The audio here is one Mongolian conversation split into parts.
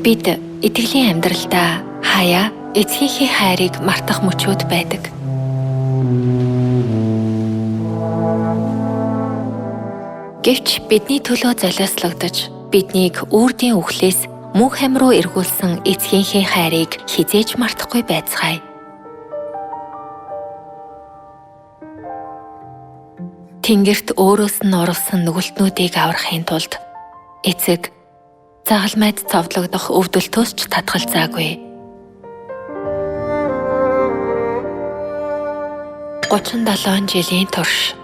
Бид итгэлийн амьдралдаа хаяа эцгийнхээ хайрыг мартах мөчүүд байдаг. Гэвч бидний төлөө золиослогдож, биднийг үрдийн үхлээс мөнх ам руу эргүүлсэн эцгийнхээ хайрыг хизээж мартахгүй байцгаая. Тэнгэрт өөрөөс нь оруулсан нүгэлтнүүдийг аврахын тулд эцэг загалмайд цовдлогдох өвдөлтөөс ч татгалзаагүй. 37 жилийн турш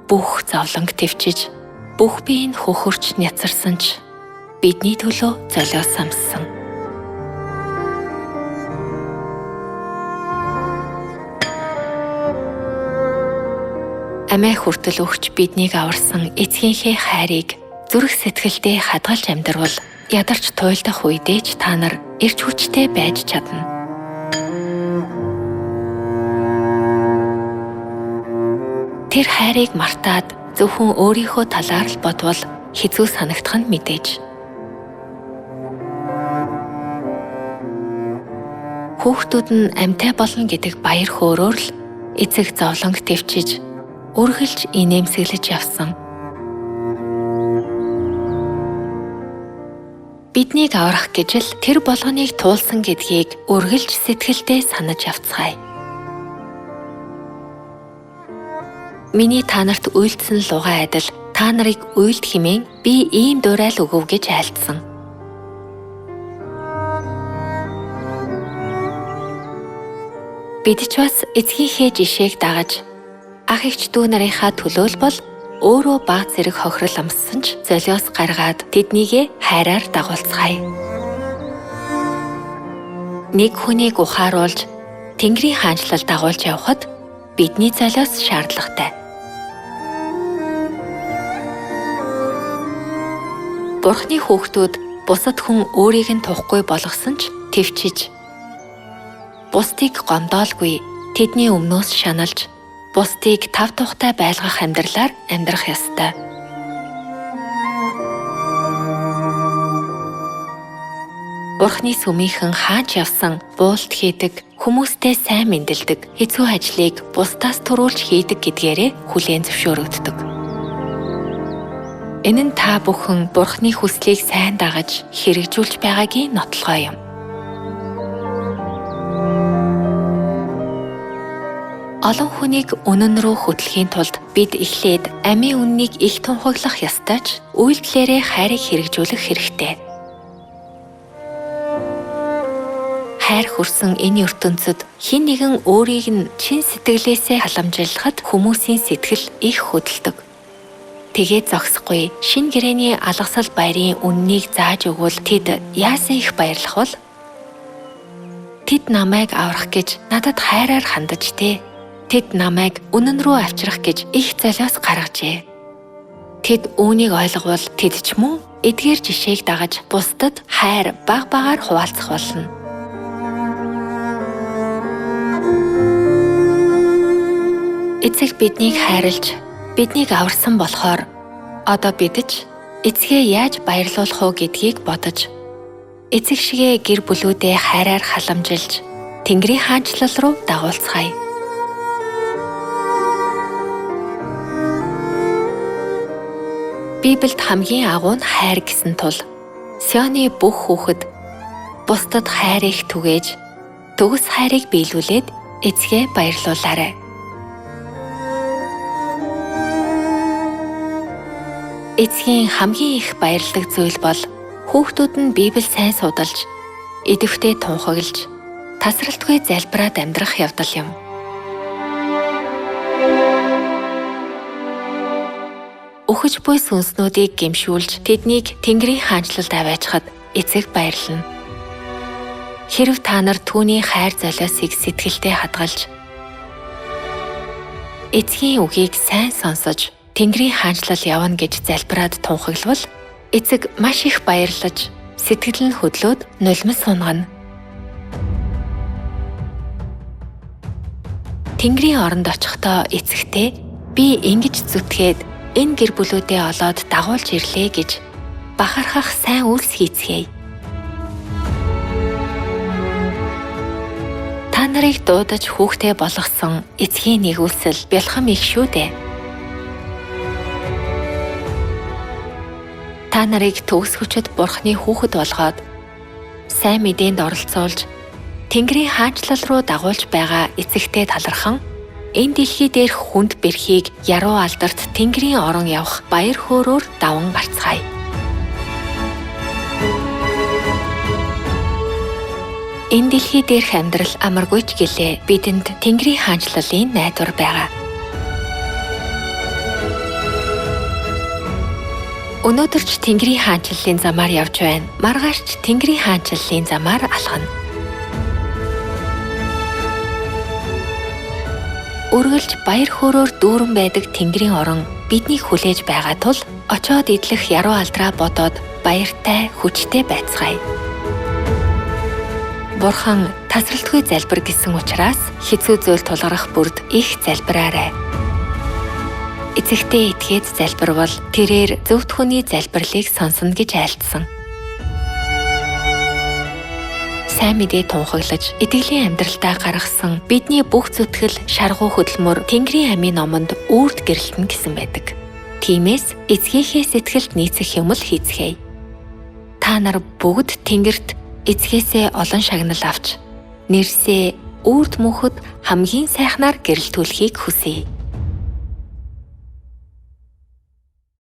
бүх зовлонг төвчиж, бүх биеийн хөхөрч няцарсан ч бидний төлөө золиос самссан. Амиа хүртэл өгч биднийг аварсан эцгийнхээ хайрыг зүрх сэтгэлдээ хадгалж амьдрал ядарч туйлдах үедээ ч та нар эрч хүчтэй байж чадна. Тэр хайрыг мартаад зөвхөн өөрийнхөө талаар л бодвол хэцүү санагдах нь мэдээж. Хүүхдүүд нь амьтаа болно гэдэг баяр хөөрөөр л эцэг зовлонг төвчиж, үргэлж инээмсэглэж явсан. Биднийг аврах гэж л тэр болгоныг туулсан гэдгийг үргэлж сэтгэлдээ санаж явцгаая. Миний та нарт үйлдсэн лугай адил та нарыг үйлд хэмээн би ийм дуурай л өгөв гэж айлдсан. Бид ч бас эцгийнхээ жишээг дагаж ах эгч дүү нарынхаа төлөө бол өөрөө баг зэрэг хохирол амссан ч золиос гаргаад тэднийгээ хайраар дагуулцгаая. Нэг хүнийг ухааруулж Тэнгэрийн хаанчлал дагуулж явхад бидний золиос шаардлагатай. Бурхны хүүхдүүд бусад хүн өөрийг нь тухгүй болгосон ч төвчиж, бусдыг гомдоолгүй тэдний өмнөөс шаналж, бусдыг тав тухтай байлгах амьдралаар амьдрах ёстой. Бурхны сүмийнхэн хаач явсан буулт хийдэг, хүмүүстэй сайн мэндэлдэг, хэцүү ажлыг бусдаас төрүүлж хийдэг гэдгээрээ хүлээн зөвшөөрөгддөг. Энэ нь та бүхэн Бурхны хүслийг сайн дагаж хэрэгжүүлж байгаагийн нотлогоо юм. Олон хүнийг үнэн рүү хөтлөхийн тулд бид эхлээд амийн үннийг их тунхаглах ёстой ч үйлдэлээрээ хайрыг хэрэгжүүлэх хэрэгтэй. Хайр хүрсэн энэ ертөнцид хэн нэгэн өөрийг нь чин сэтгэлээсээ халамжилахад хүмүүсийн сэтгэл их хөдөлдөг. Тэгээд зогсохгүй шинэ гэрээний алгасал баярын үннийг зааж өгвөл тэд яасан их баярлах бол? Тэд намайг аврах гэж надад хайраар хандаж тэ. Тэд намайг үнэн рүү авчрах гэж их золиос гаргажээ. Тэд үүнийг ойлговол тэд ч мөн эдгээр жишээг дагаж бусдад хайр баг багаар хуваалцах болно. Эцэг биднийг хайрлж, биднийг аварсан болохоор одоо бид ч эцгээ яаж баярлуулах уу гэдгийг бодож, эцэг шигээ гэр бүлүүдээ хайраар халамжилж, Тэнгэрийн хаанчлал руу дагуулцгаая. Библиэд хамгийн агуу нь хайр гэсэн тул Сионы бүх хүүхэд бусдад хайр их түгээж, төгс хайрыг биелүүлээд эцгээ баярлуулаарай. Эцгийн хамгийн их баярладаг зүйл бол хүүхдүүд нь Библийг сайн судалж, идэвхтэй тунхаглаж, тасралтгүй залбираад амьдрах явдал юм. Үхэж буй сүнснүүдийг гэмшүүлж, тэднийг Тэнгэрийн хаанчлалд аваачхад эцэг баярлана. Хэрэв та нар түүний хайр золиосыг сэтгэлдээ хадгалж, эцгийн үгийг сайн сонсож, Тэнгэрийн хаанчлал явна гэж залбираад тунхаглавал эцэг маш их баярлаж, сэтгэл нь хөдлөөд нулимс сунгана. Тэнгэрийн оронд очихдоо эцэгтэй би ингэж зүтгээд энэ гэр бүлүүдээ олоод дагуулж ирлээ гэж бахархах сайн үйлс хийцгээе. нарыг дуудаж хүүхдээ болгосон эцгийн нэгүсэл бэлхам их шүү дээ. Та нарыг төгс хүчит Бурхны хүүхэд болгоод сайн мэдээнд оролцуулж Тэнгэрийн хаанчлал руу дагуулж байгаа эцэгтэй талархан энэ дэлхий дээрх хүнд бэрхийг яруу алдарт Тэнгэрийн орон явах баяр хөөрөөр даван гарцгаая. Энэ дэлхий дээрх амьдрал амаргүйч гэлээ бидэнд Тэнгэрийн хаанчлалын найдвар байгаа. Өнөөдөр ч Тэнгэрийн хаанчлалын замаар явж байна. Маргааш ч Тэнгэрийн хаанчлалын замаар алхана. Үргэлж баяр хөөрөөр дүүрэн байдаг Тэнгэрийн орон биднийг хүлээж байгаа тул очоод идэх яруу алдраа бодоод баяртай, хүчтэй байцгаая. Бурхан тасралтгүй залбир гэсэн учраас хэцүү зүйл тулгарах бүрд их залбираарай. Эцэгтэй итгээд залбирвал тэрээр зөвхт хүний залбирлыг сонсно гэж айлтсан. Сайн мэдээ тунхаглаж, итгэлийн амьдралдаа гаргасан бидний бүх зүтгэл, шаргуу хөдөлмөр Тэнгэрийн амийн номонд үрд гэрэлтэн гэсэн байдаг. Тиймээс эцгийнхээ сэтгэлд нийцэх юм л хийцгээе. Та нар бүгд Тэнгэрт эцгээсээ олон шагнал авч, нэрсээ үрд мөнхөд хамгийн сайхнаар гэрэлтүүлэхийг хүсье.